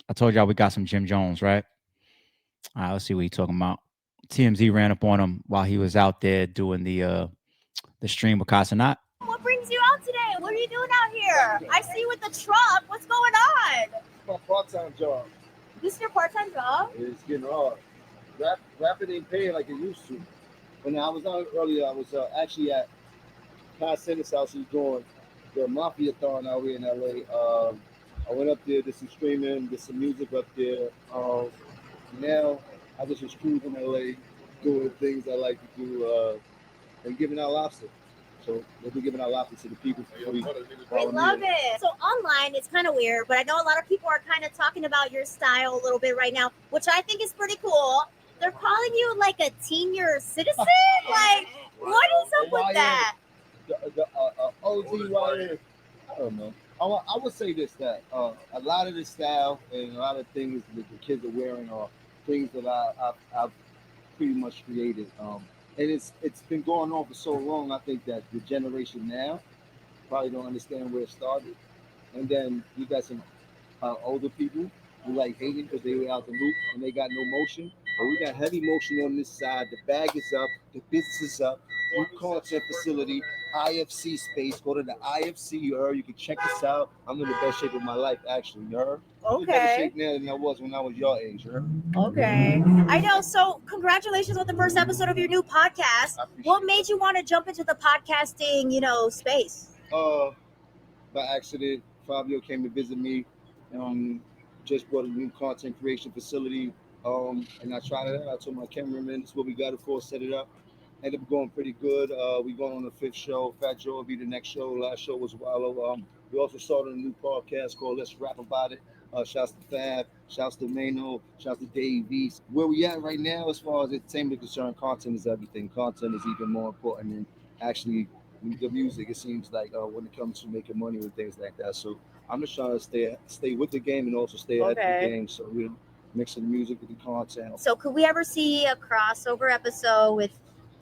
I told y'all we got some Jim Jones, right? All right, let's see what he's talking about. TMZ ran up on him while he was out there doing the stream with Casanat. What brings you out today? What are you doing out here? I see you with the truck. What's going on? It's my part-time job. This is your part-time job? It's getting hard. Rapping ain't paying like it used to. When I was out earlier, I was actually at Kai Center's house. He's doing the Mafia-thon out here in LA. I went up there, did some streaming, did some music up there. Now I was just cruising LA, doing things I like to do, and giving out lobster. So we'll be giving out lobster to the people. We love it. So online, it's kind of weird, but I know a lot of people are kind of talking about your style a little bit right now, which I think is pretty cool. They're calling you like a senior citizen. Like, what is up with that? The OGYN. I don't know. I would say this, that a lot of the style and a lot of things that the kids are wearing are things that I've pretty much created. And it's been going on for so long. I think that the generation now probably don't understand where it started. And then you got some older people who like hating because they were out the loop and they got no motion. But we got heavy motion on this side. The bag is up. The business is up. New content facility, IFC space. Go to the IFC. You heard. You can check this out. I'm in the best shape of my life, actually. You heard. I'm in better shape now than I was when I was your age. You heard. Okay. I know. So congratulations on the first episode of your new podcast. What made you want to jump into the podcasting, space? By accident, Fabio came to visit me. Just bought a new content creation facility. And I tried it out. I told my cameraman, this is what we got it for, set it up. Ended up going pretty good. We going on the 5th show. Fat Joe will be the next show. Last show was Wallow. We also started a new podcast called Let's Rap About It. Shouts to Fab, shouts to Mano, shouts to Dave East. Where we at right now, as far as entertainment concerned, content is everything. Content is even more important than actually the music. It seems like when it comes to making money and things like that. So I'm just trying to stay with the game and also stay ahead of the game. So we're mixing the music with the content. So could we ever see a crossover episode with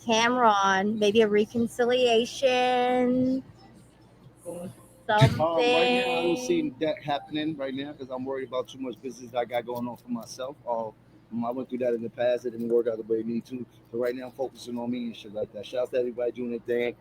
Cameron? Maybe a reconciliation? Something. Right now, I don't see that happening right now because I'm worried about too much business I got going on for myself. I went through that in the past. It didn't work out the way it needed to. But right now, I'm focusing on me and shit like that. Shouts to everybody doing their thing.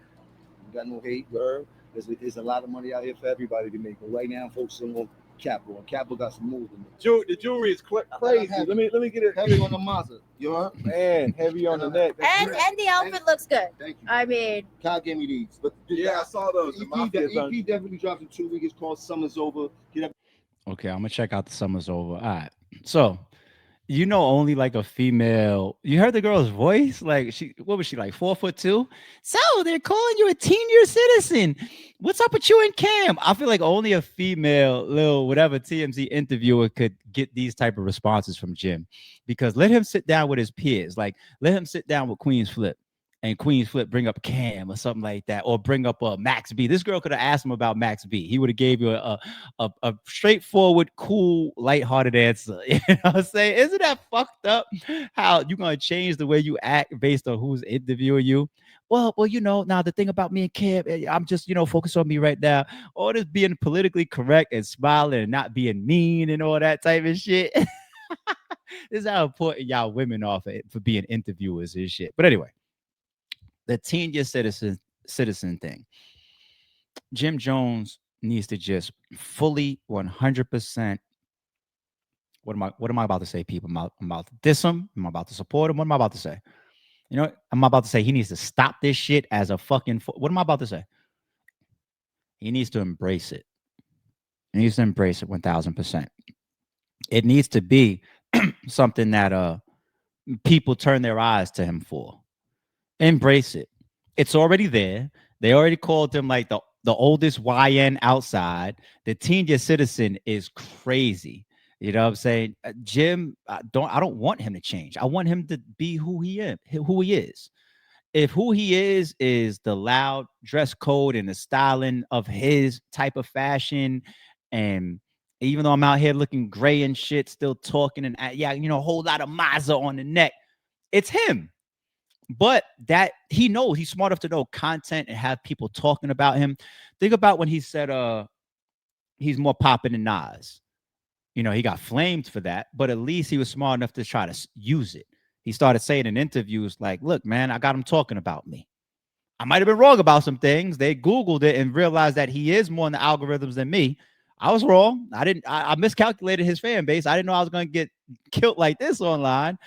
Got no hate, girl. There's a lot of money out here for everybody to make. But right now, I'm focusing on Capital. Capital got some moves in it. The jewelry is crazy. Let me get it heavy on the Mazda. You heard? Man, heavy on the neck. And the outfit looks good. Thank you. I mean, Kyle gave me these. But I saw those. The EP definitely drops in 2 weeks. It's called Summer's Over. Okay, I'm gonna check out the Summer's Over. All right. So only like a female. You heard the girl's voice? Like what was she like? 4'2"? So they're calling you a senior citizen. What's up with you and Cam? I feel like only a female, little whatever TMZ interviewer could get these type of responses from Jim, because let him sit down with his peers. Like let him sit down with Queen's Flip. And Queen's Flip bring up Cam or something like that, or bring up Max B. This girl could have asked him about Max B. He would have gave you a straightforward, cool, lighthearted answer. You know what I'm saying? Isn't that fucked up? How you gonna change the way you act based on who's interviewing you? Well, now the thing about me and Cam, I'm just, focused on me right now. All this being politically correct and smiling and not being mean and all that type of shit. This is how important y'all women are for being interviewers and shit. But anyway. The senior citizen thing. Jim Jones needs to just fully 100%. What am I about to say, people? I'm about to diss him. I'm about to support him. What am I about to say? I'm about to say he needs to stop this shit as a fucking. What am I about to say? He needs to embrace it. He needs to embrace it 1,000%. It needs to be something that people turn their eyes to him for. Embrace it. It's already there. They already called him like the oldest YN outside. The senior citizen is crazy. You know what I'm saying? Jim, I don't want him to change. I want him to be who he is. If who he is the loud dress code and the styling of his type of fashion, and even though I'm out here looking gray and shit, still talking and a whole lot of Mazda on the neck, it's him. But that he knows, he's smart enough to know content and have people talking about him. Think about when he said he's more popping than Nas. You know, he got flamed for that, but at least he was smart enough to try to use it. He started saying in interviews like, look, man, I got him talking about me. I might have been wrong about some things. They Googled it and realized that he is more in the algorithms than me. I was wrong. I miscalculated his fan base. I didn't know I was going to get killed like this online,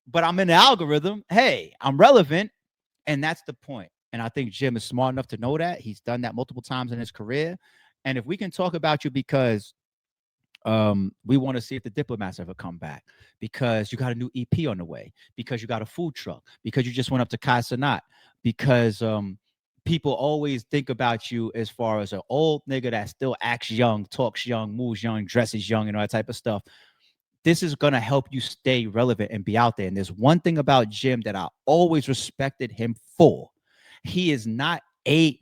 but I'm in the algorithm. Hey, I'm relevant. And that's the point. And I think Jim is smart enough to know that. He's done that multiple times in his career. And if we can talk about you because we want to see if the Diplomats ever come back, because you got a new EP on the way, because you got a food truck, because you just went up to Kai Cenat, because people always think about you as far as an old nigga that still acts young, talks young, moves young, dresses young, and all that type of stuff. This is going to help you stay relevant and be out there. And there's one thing about Jim that I always respected him for. He is not A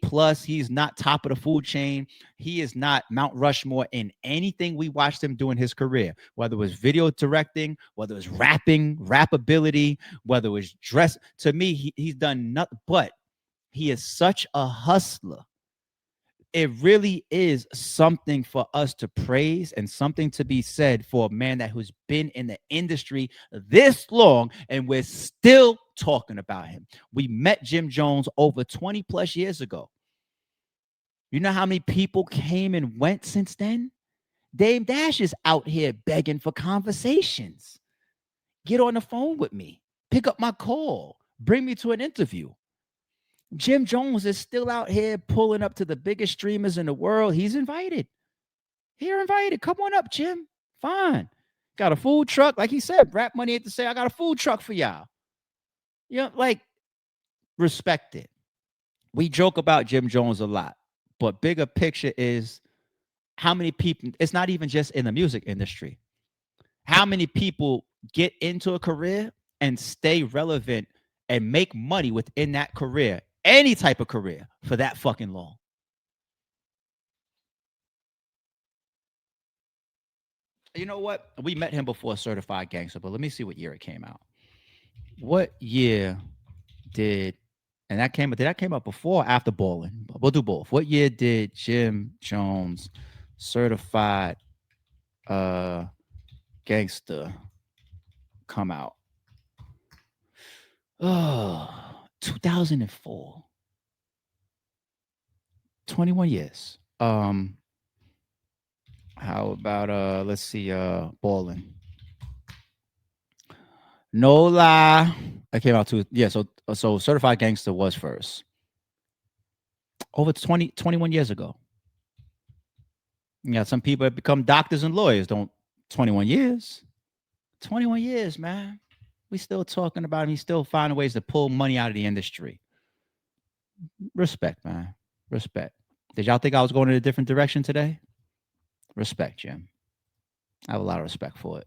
plus. He's not top of the food chain. He is not Mount Rushmore in anything we watched him do in his career, whether it was video directing, whether it was rapping, rap ability, whether it was dress. To me, he's done nothing, but he is such a hustler. It really is something for us to praise and something to be said for a man that who's been in the industry this long, and we're still talking about him. We met Jim Jones over 20 plus years ago. You know how many people came and went since then? Dame Dash is out here begging for conversations. Get on the phone with me. Pick up my call. Bring me to an interview. Jim Jones is still out here pulling up to the biggest streamers in the world. He's invited. You're invited. Come on up, Jim. Fine. Got a food truck. Like he said, Rap Money had to say, I got a food truck for y'all. You know, like, respect it. We joke about Jim Jones a lot, but bigger picture is how many people, it's not even just in the music industry. How many people get into a career and stay relevant and make money within that career, any type of career, for that fucking long? You know what? We met him before Certified Gangster, but let me see what year it came out. What year did that came out before or after Ballin'? We'll do both. What year did Jim Jones Certified Gangster come out? Oh, 2004. 21 years. How about let's see, Ballin'. No lie. I came out to, yeah, so Certified Gangster was first. Over 21 years ago. You got some people that become doctors and lawyers, 21 years. 21 years, man. We still talking about him. He's still finding ways to pull money out of the industry. Respect, man. Respect. Did y'all think I was going in a different direction today? Respect, Jim. I have a lot of respect for it.